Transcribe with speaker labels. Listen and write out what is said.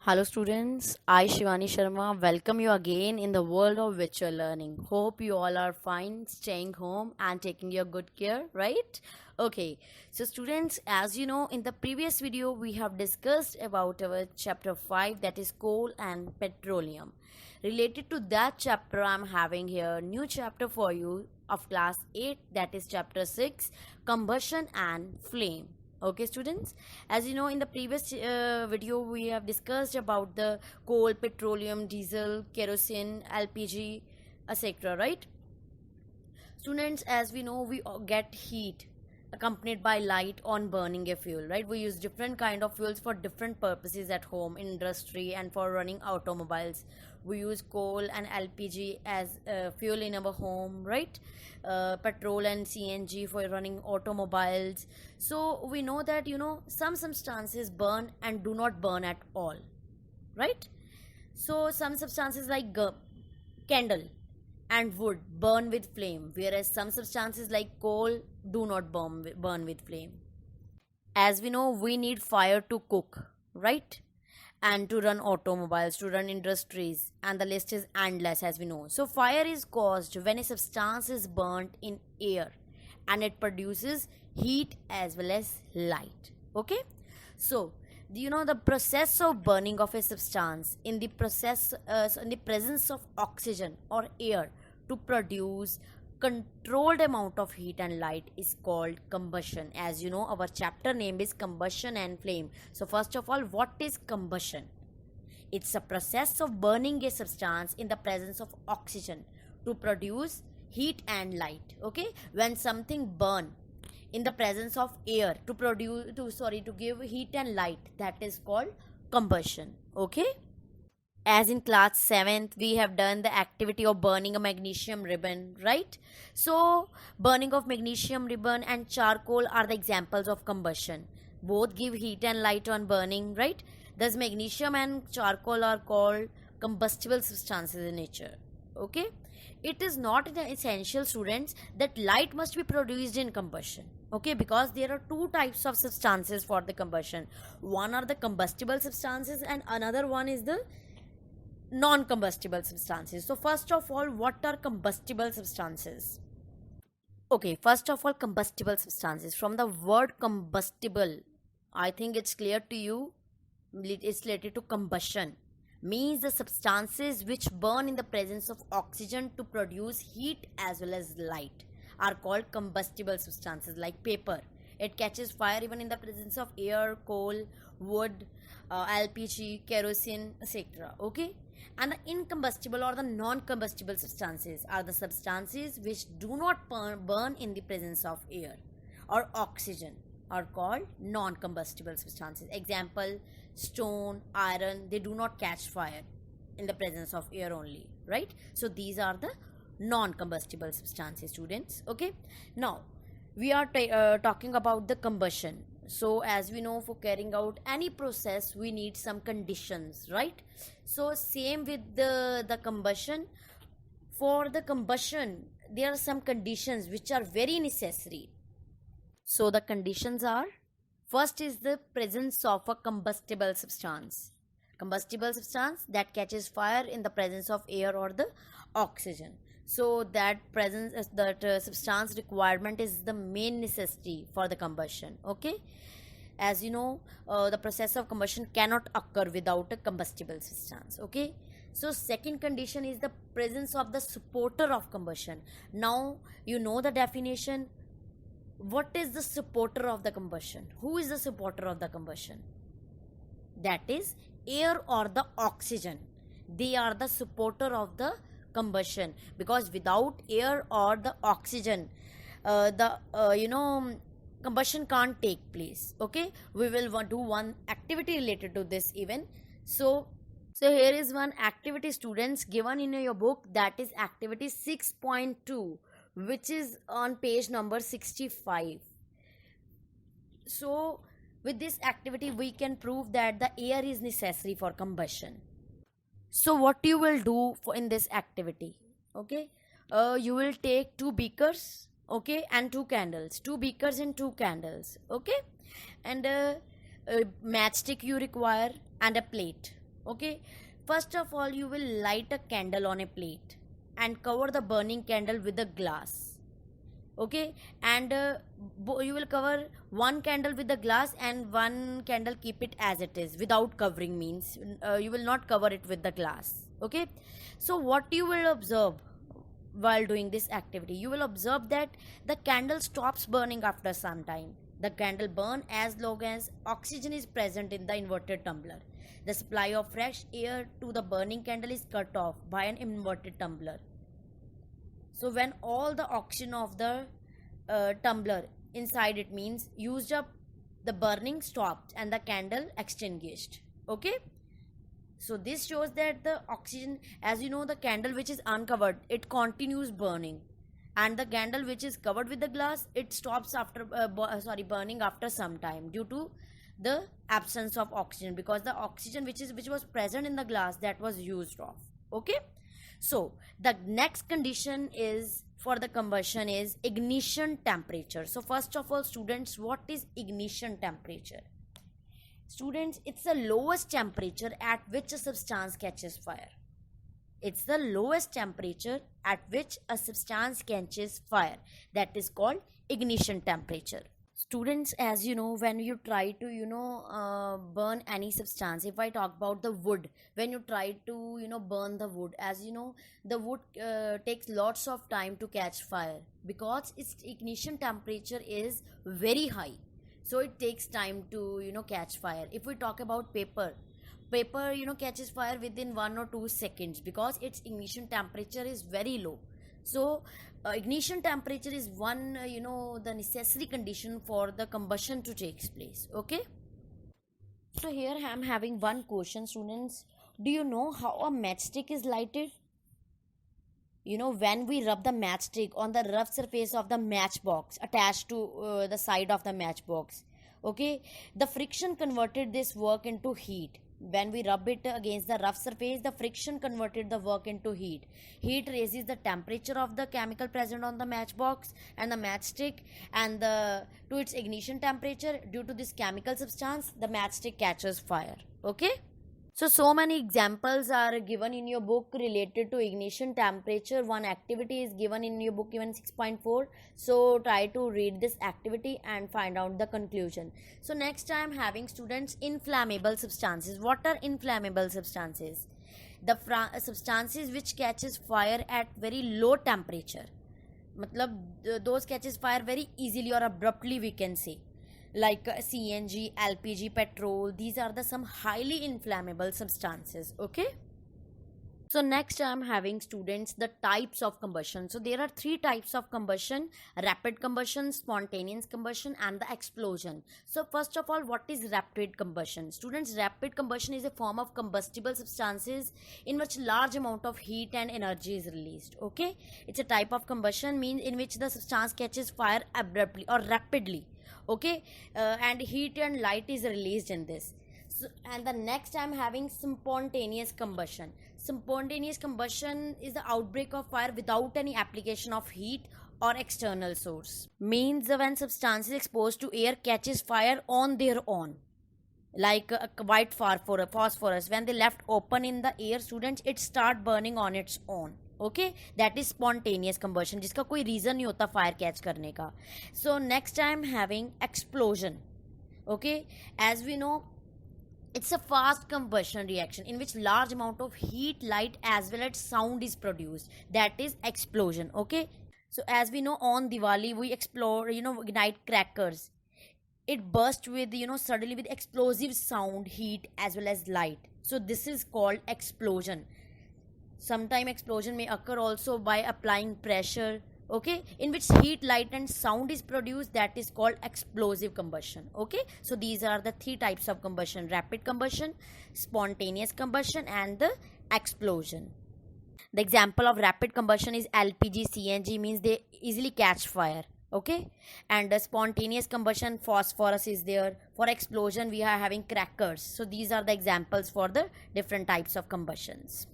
Speaker 1: Hello students, I Shivani Sharma welcome you again in the world of virtual learning. Hope you all are fine, staying home and taking your good care, right? Okay, so students, as you know, in the previous video we have discussed about our chapter 5, that is coal and petroleum. Related to that chapter, I'm having here new chapter for you of class 8, that is chapter 6, combustion and flame. Okay students, as you know, in the previous video we have discussed about the coal, petroleum, diesel, kerosene, LPG, etc, right? Students, as we know, we get heat accompanied by light on burning a fuel, right? We use different kind of fuels for different purposes at home, in industry, and for running automobiles. We use coal and LPG as fuel in our home, right? Petrol and CNG for running automobiles. So we know that, you know, some substances burn and do not burn at all, right? So some substances like candle and wood burn with flame, whereas some substances like coal do not burn with flame. As we know, we need fire to cook, right? And to run automobiles, to run industries, and the list is endless, as we know. So fire is caused when a substance is burnt in air and it produces heat as well as light. Okay, so you know, the process of burning of a substance in the in the presence of oxygen or air to produce controlled amount of heat and light is called combustion. As you know, our chapter name is combustion and flame. So first of all, what is combustion? It's a process of burning a substance in the presence of oxygen to produce heat and light. Okay, when something burn in the presence of air to give heat and light, that is called combustion. Okay, as in class 7th we have done the activity of burning a magnesium ribbon, right? So burning of magnesium ribbon and charcoal are the examples of combustion. Both give heat and light on burning, right? Thus magnesium and charcoal are called combustible substances in nature. Okay, it is not essential, students, that light must be produced in combustion. Okay, because there are two types of substances for the combustion. One are the combustible substances and another one is the non-combustible substances. So first of all, what are combustible substances? Okay, first of all, combustible substances, from the word combustible, I think it's clear to you, it's related to combustion, means the substances which burn in the presence of oxygen to produce heat as well as light are called combustible substances. Like paper, it catches fire even in the presence of air, coal, wood, LPG, kerosene, etc. Okay, and the incombustible or the non-combustible substances are the substances which do not burn in the presence of air or oxygen, are called non-combustible substances. Example, stone, iron, they do not catch fire in the presence of air only, right? So these are the non-combustible substances, students. Okay, now we are talking about the combustion. So as we know, for carrying out any process we need some conditions, right? So same with the combustion. For the combustion there are some conditions which are very necessary. So the conditions are, first is the presence of a combustible substance. Combustible substance that catches fire in the presence of air or the oxygen. So that presence, substance requirement is the main necessity for the combustion. Okay, as you know, the process of combustion cannot occur without a combustible substance. Okay, so second condition is the presence of the supporter of combustion. Now you know the definition. What is the supporter of the combustion? Who is the supporter of the combustion? That is air or the oxygen. They are the supporter of the combustion, because without air or the oxygen, the combustion can't take place. Okay, we will do one activity related to this even. So here is one activity, students, given in your book, that is activity 6.2, which is on page number 65. So with this activity we can prove that the air is necessary for combustion. So what you will do for in this activity? Okay, you will take two beakers, okay, and two candles, two beakers and two candles. Okay, and a matchstick you require, and a plate. Okay, first of all, you will light a candle on a plate and cover the burning candle with a glass. Okay, and you will cover one candle with the glass and one candle keep it as it is without covering, means you will not cover it with the glass. Okay, so what you will observe while doing this activity, you will observe that the candle stops burning after some time. The candle burn as long as oxygen is present in the inverted tumbler. The supply of fresh air to the burning candle is cut off by an inverted tumbler. So when all the oxygen of the tumbler inside it means used up, the burning stopped and the candle extinguished. Okay, so this shows that the oxygen, as you know, the candle which is uncovered, it continues burning, and the candle which is covered with the glass, it stops after burning after some time due to the absence of oxygen, because the oxygen which was present in the glass, that was used off. Okay, so the next condition is for the combustion is ignition temperature. So first of all, students, what is ignition temperature? Students, it's the lowest temperature at which a substance catches fire. It's the lowest temperature at which a substance catches fire. That is called ignition temperature. Students, as you know, when you try to burn any substance, if I talk about the wood, when you try to burn the wood, as you know, the wood takes lots of time to catch fire because its ignition temperature is very high, so it takes time to catch fire. If we talk about paper, catches fire within 1 or 2 seconds because its ignition temperature is very low. So ignition temperature is one the necessary condition for the combustion to take place. Okay, so here I am having one question, students. Do you know how a matchstick is lighted? When we rub the matchstick on the rough surface of the matchbox attached to the side of the matchbox, okay, the friction converted this work into heat. When we rub it against the rough surface, the friction converted the work into heat. Heat raises the temperature of the chemical present on the matchbox and the matchstick, and to its ignition temperature, due to this chemical substance, the matchstick catches fire. Okay, so many examples are given in your book related to ignition temperature. One activity is given in your book, even 6.4. So try to read this activity and find out the conclusion. So next time having students, inflammable substances. What are inflammable substances? The substances which catches fire at very low temperature. Matlab, those catches fire very easily or abruptly, we can say, like CNG, LPG, petrol. These are the some highly inflammable substances. Okay, so next I'm having students the types of combustion. So there are three types of combustion: rapid combustion, spontaneous combustion, and the explosion. So first of all, what is rapid combustion? Students, rapid combustion is a form of combustible substances in which large amount of heat and energy is released. Okay, it's a type of combustion means in which the substance catches fire abruptly or rapidly. Okay, and heat and light is released in this. So, and the next I'm having spontaneous combustion. Spontaneous combustion is the outbreak of fire without any application of heat or external source. Means when substances exposed to air catches fire on their own, like a white phosphorus, when they left open in the air, students, it start burning on its own. Okay, that is spontaneous combustion, जिसका कोई reason नहीं होता fire catch करने का. So next time having explosion. Okay, as we know, it's a fast combustion reaction in which large amount of heat, light, as well as sound is produced. That is explosion. Okay, so as we know, on Diwali we ignite crackers. It bursts with suddenly with explosive sound, heat, as well as light. So this is called explosion. Sometime explosion may occur also by applying pressure. Okay, in which heat, light, and sound is produced. That is called explosive combustion. Okay, so these are the three types of combustion: rapid combustion, spontaneous combustion, and the explosion. The example of rapid combustion is LPG, CNG, means they easily catch fire. Okay, and the spontaneous combustion, phosphorus is there. For explosion we are having crackers. So these are the examples for the different types of combustions.